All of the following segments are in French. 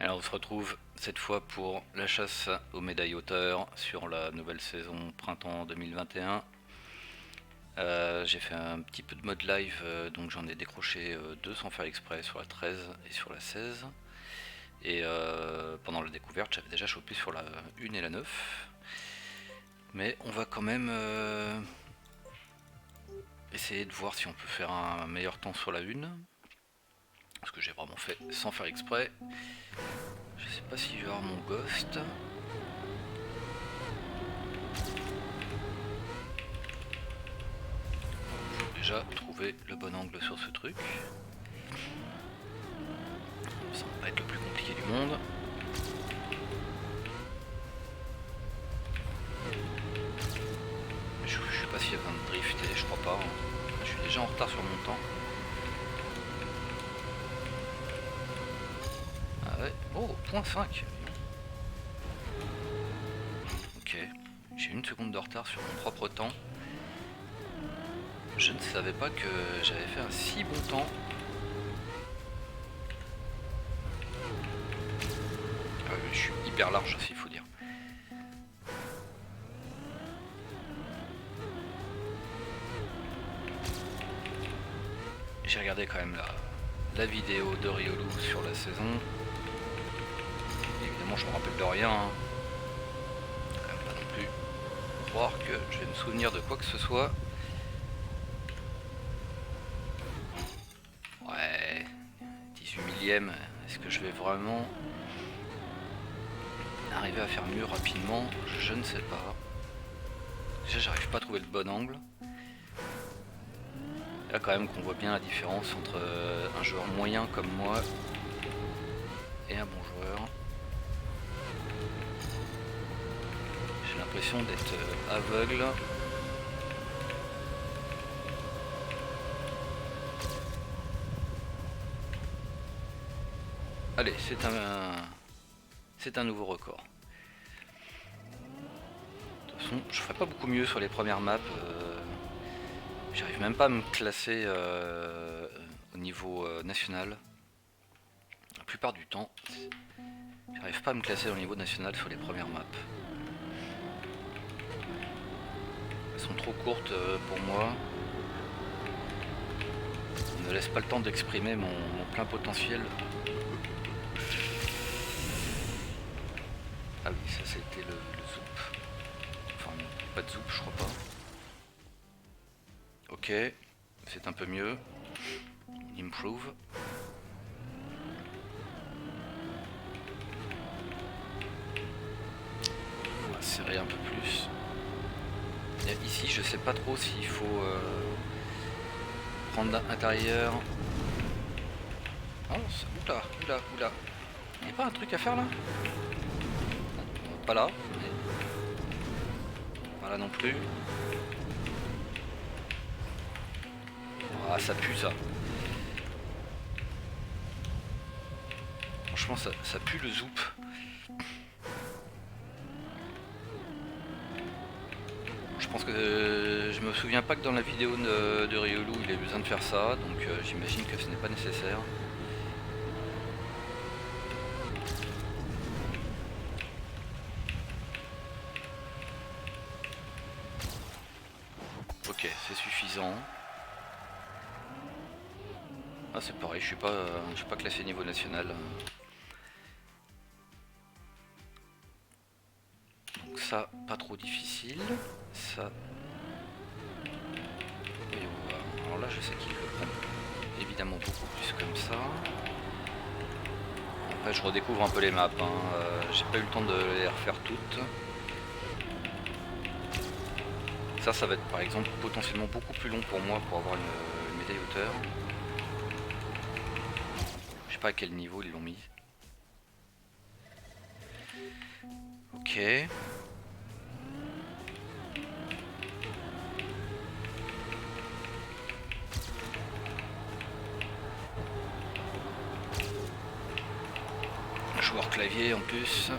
Alors on se retrouve cette fois pour la chasse aux médailles auteurs sur la nouvelle saison printemps 2021. J'ai fait un petit peu de mode live, donc j'en ai décroché deux sans faire exprès sur la 13 et sur la 16. Et pendant la découverte j'avais déjà chopé sur la 1 et la 9. Mais on va quand même essayer de voir si on peut faire un meilleur temps sur la 1. Parce que j'ai vraiment fait sans faire exprès. Je sais pas si je vais avoir mon ghost. Faut déjà trouver le bon angle sur ce truc. Ça va pas être le plus compliqué du monde. Je sais pas s'il y a besoin de drifter, je crois pas. Je suis déjà en retard sur mon temps. Ah ouais, oh, 0.5. Ok, j'ai une seconde de retard sur mon propre temps. Je ne savais pas que j'avais fait un si bon temps. Je suis hyper large aussi, il faut dire. J'ai regardé quand même la vidéo de Riolu sur la saison. Évidemment, je me rappelle de rien. Hein. Quand même pas non plus croire que je vais me souvenir de quoi que ce soit. Ouais, 18 millième. Est-ce que je vais vraiment arriver à faire mieux rapidement? Je ne sais pas. Déjà, j'arrive pas à trouver le bon angle. Là, quand même, qu'on voit bien la différence entre un joueur moyen comme moi et un bon joueur. J'ai l'impression d'être aveugle. Allez, c'est un nouveau record. De toute façon, je ferai pas beaucoup mieux sur les premières maps. J'arrive même pas à me classer au niveau national. La plupart du temps, j'arrive pas à me classer au niveau national sur les premières maps. Elles sont trop courtes pour moi. On ne laisse pas le temps d'exprimer mon plein potentiel. Ah oui, ça c'était le zoop. Enfin, pas de zoop, je crois pas. Ok, c'est un peu mieux. Improve. On va serrer un peu plus. Et ici, je sais pas trop s'il faut prendre l'intérieur. Oh, oula, oula, oula. Il n'y a pas un truc à faire là? Pas là. Mais... Voilà non plus. Ah, ça pue ça. Franchement, ça pue le zoop. Je pense que je me souviens pas que dans la vidéo de Riolu il avait besoin de faire ça, donc j'imagine que ce n'est pas nécessaire. Ok, c'est suffisant. Ah c'est pareil, je suis pas classé niveau national. Donc ça, pas trop difficile. Ça. Et voilà. Alors là je sais qu'il le prend évidemment beaucoup plus comme ça. Après je redécouvre un peu les maps, hein. J'ai pas eu le temps de les refaire toutes. Ça va être par exemple potentiellement beaucoup plus long pour moi pour avoir une médaille hauteur. Je sais pas à quel niveau ils l'ont mis. Ok. Joueur clavier en plus.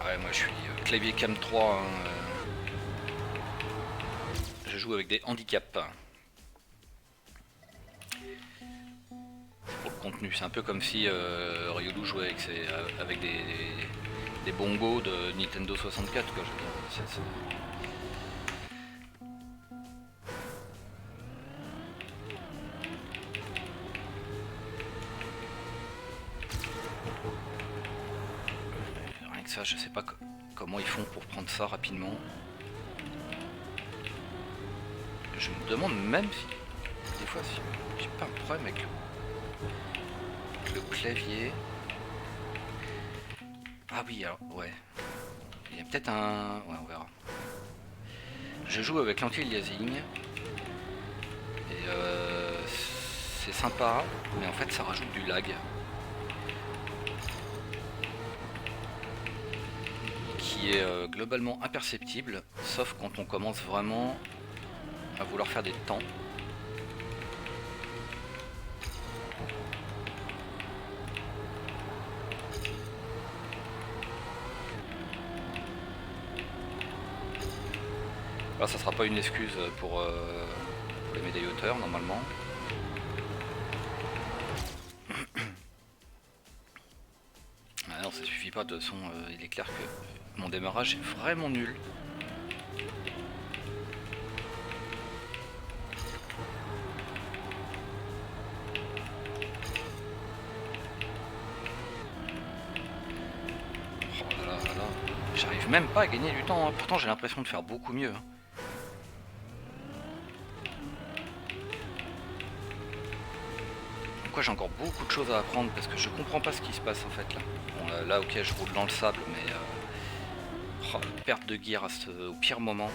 Ah ouais, moi je suis clavier cam 3. Hein, je joue avec des handicaps. contenu. C'est un peu comme si Ryulu jouait avec des bongos de Nintendo 64, quoi. Je veux dire, rien que ça, je sais pas comment ils font pour prendre ça rapidement. Je me demande même si des fois si j'ai pas un problème avec le clavier. Ah oui, alors ouais. Il y a peut-être un... Ouais, on verra. Je joue avec l'anti-aliasing. Et c'est sympa, mais en fait ça rajoute du lag. Qui est globalement imperceptible, sauf quand on commence vraiment à vouloir faire des temps. Alors ça sera pas une excuse pour les médailles auteurs normalement. Ah non, ça suffit pas, de toute façon il est clair que mon démarrage est vraiment nul. Oh là là là là. J'arrive même pas à gagner du temps, hein. Pourtant j'ai l'impression de faire beaucoup mieux. Hein. J'ai encore beaucoup de choses à apprendre parce que je comprends pas ce qui se passe en fait là. Bon, là ok, je roule dans le sable, mais oh, perte de gear au pire moment.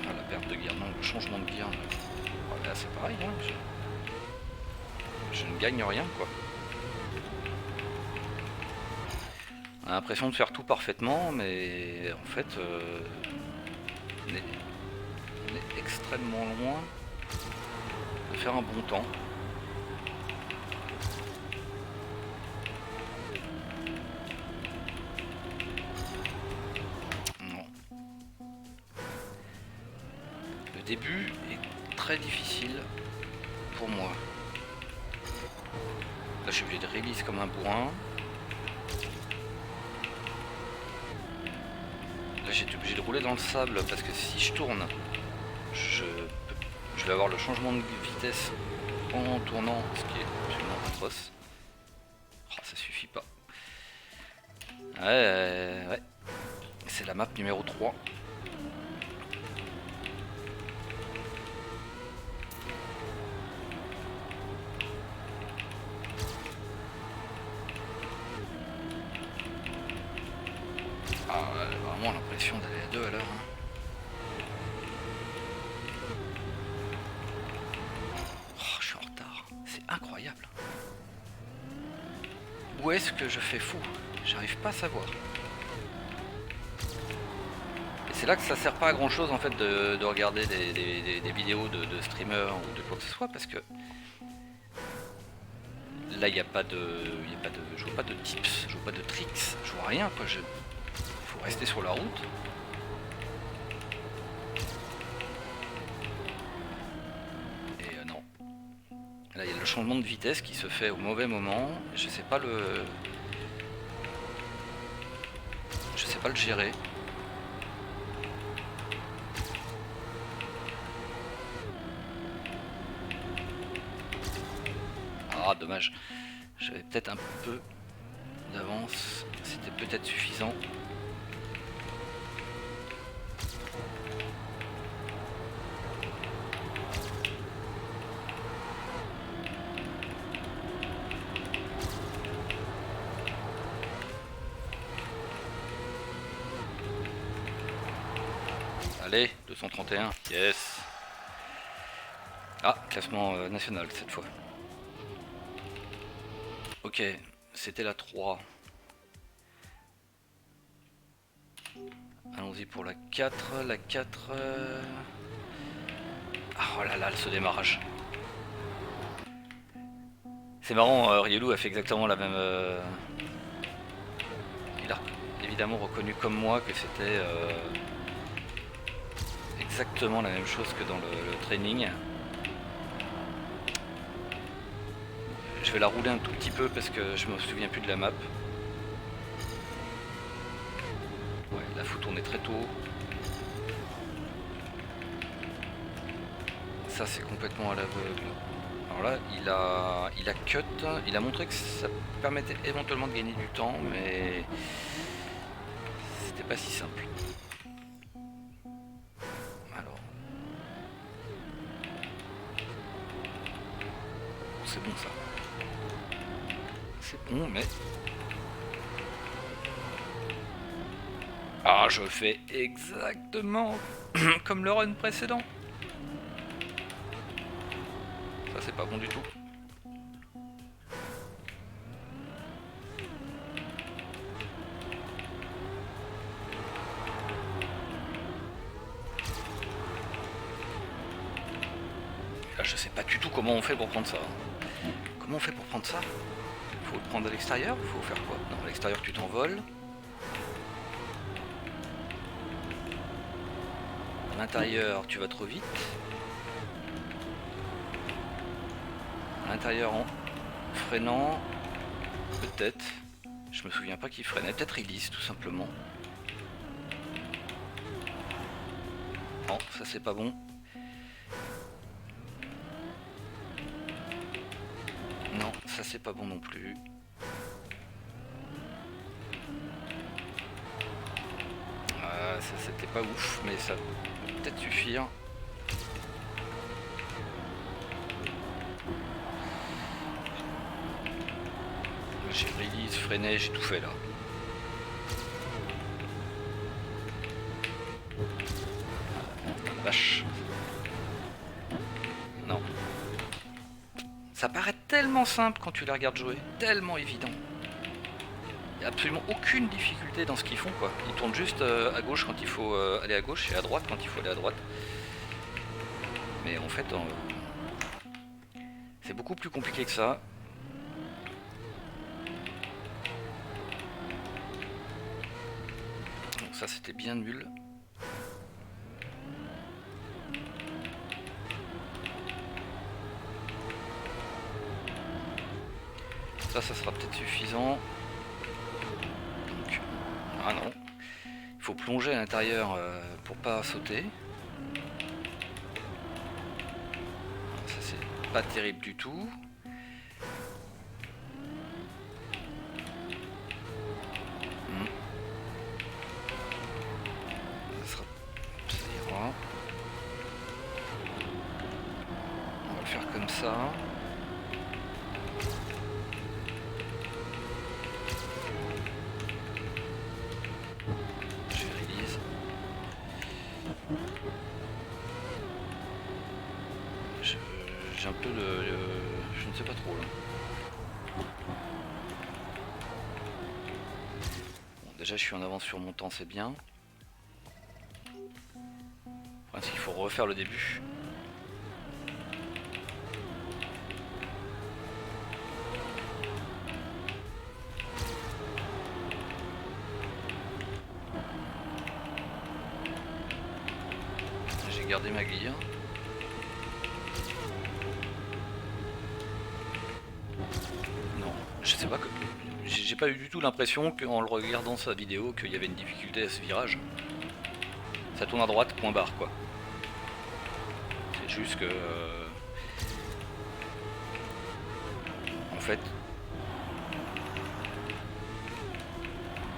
Ah, la perte de gear, non, le changement de gear. Oh, là c'est pareil, hein, je ne gagne rien quoi. On a l'impression de faire tout parfaitement, mais en fait, on est extrêmement loin de faire un bon temps. Non. Le début est très difficile pour moi. Là, je suis obligé de release comme un bourrin. Là j'ai été obligé de rouler dans le sable parce que si je tourne, je vais avoir le changement de vitesse en tournant, ce qui est absolument atroce. Oh, ça suffit pas. Ouais. C'est la map numéro 3. Vraiment l'impression d'aller à 2 à l'heure. Hein. Oh, je suis en retard. C'est incroyable. Où est-ce que je fais fou? J'arrive pas à savoir. Et c'est là que ça sert pas à grand chose en fait de regarder des vidéos de streamers ou de quoi que ce soit parce que là il n'y a pas de. Je vois pas de tips, je vois pas de tricks, je vois rien quoi. Faut rester sur la route. Et non. Là il y a le changement de vitesse qui se fait au mauvais moment. Je sais pas le gérer. Ah dommage. J'avais peut-être un peu d'avance. C'était peut-être suffisant. Allez, 231, yes. Ah, classement national cette fois. Ok, c'était la 3. Allons-y pour la 4. La 4... Ah, oh là là, ce démarrage. C'est marrant, Ryulu a fait exactement la même il a évidemment reconnu comme moi que c'était exactement la même chose que dans le training. Je vais la rouler un tout petit peu parce que je me souviens plus de la map. Ouais, là faut tourner très tôt. Ça c'est complètement à l'aveugle. Alors là il a cut, il a montré que ça permettait éventuellement de gagner du temps, mais c'était pas si simple. Alors c'est bon ça. C'est bon mais... Ah, je fais exactement comme le run précédent. Ça c'est pas bon du tout. Là je sais pas du tout comment on fait pour prendre ça. Comment on fait pour prendre ça? Faut le prendre à l'extérieur? Faut faire quoi? Non, à l'extérieur tu t'envoles. À l'intérieur tu vas trop vite. À l'intérieur en freinant. Peut-être. Je me souviens pas qui freinait. Peut-être release tout simplement. Non, ça c'est pas bon. Non, ça c'est pas bon non plus. Ça c'était pas ouf, mais ça peut peut-être suffire. J'ai release, freiné, j'ai tout fait là. Vache. Non. Ça paraît tellement simple quand tu les regardes jouer, tellement évident. Il n'y a absolument aucune difficulté dans ce qu'ils font quoi. Ils tournent juste à gauche quand il faut aller à gauche et à droite quand il faut aller à droite. Mais en fait, c'est beaucoup plus compliqué que ça. Donc ça c'était bien nul. Ça sera peut-être suffisant. Donc, ah non. Il faut plonger à l'intérieur pour pas sauter. Ça c'est pas terrible du tout. Ça ira. On va le faire comme ça. J'ai un peu de... je ne sais pas trop là. Bon, déjà je suis en avance sur mon temps, c'est bien. Parce qu'il faut refaire le début. J'ai gardé ma grille. Non, je sais pas que... J'ai pas eu du tout l'impression qu'en le regardant sa vidéo qu'il y avait une difficulté à ce virage. Ça tourne à droite, point barre quoi. C'est juste que... en fait...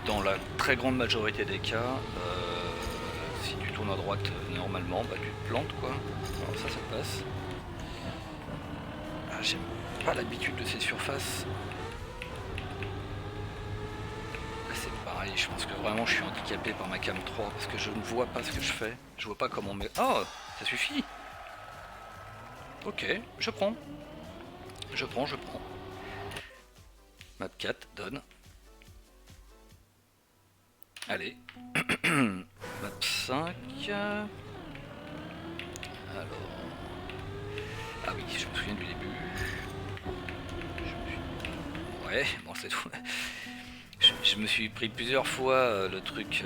dans la très grande majorité des cas, si tu tournes à droite normalement, bah tu te plantes quoi. Alors ça passe. Ah, j'aime pas l'habitude de ces surfaces. Là c'est pareil, je pense que vraiment je suis handicapé par ma cam 3 parce que je ne vois pas ce que je fais. Je vois pas comment on met... Oh, ça suffit. Ok, je prends. Je prends. Map 4 donne. Allez. Map 5. Alors... ah oui, je me souviens du début. Ouais, bon c'est tout. Je je me suis pris plusieurs fois le truc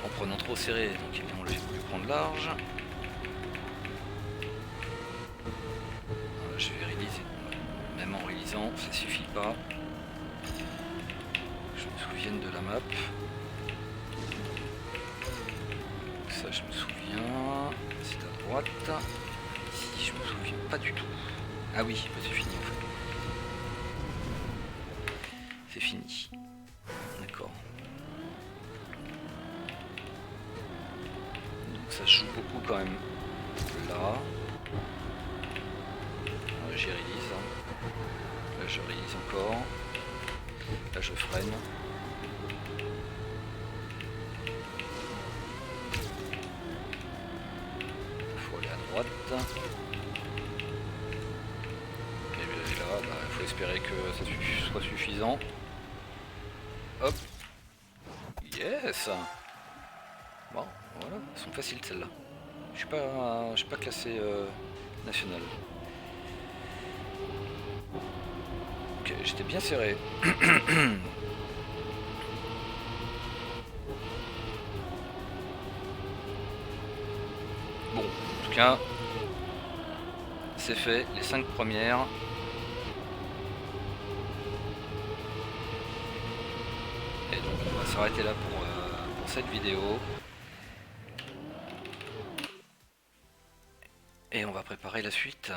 en prenant trop serré, donc évidemment j'ai voulu prendre large. Je vais réaliser, même en réalisant, ça suffit pas. Je me souvienne de la map. Ça je me souviens, c'est à droite. Ici je me souviens pas du tout. Ah oui, bah, c'est fini en fait. C'est fini. D'accord. Donc ça se joue beaucoup quand même. Là. J'y réalise. Là je réalise encore. Là je freine. Il faut aller à droite. Et là, il faut espérer que ça soit suffisant. Hop. Yes. Bon, voilà, elles sont faciles celles-là. Je suis pas classé national. Ok, j'étais bien serré. Bon, en tout cas, c'est fait, les 5 premières. Et donc on va s'arrêter là pour cette vidéo. Et on va préparer la suite.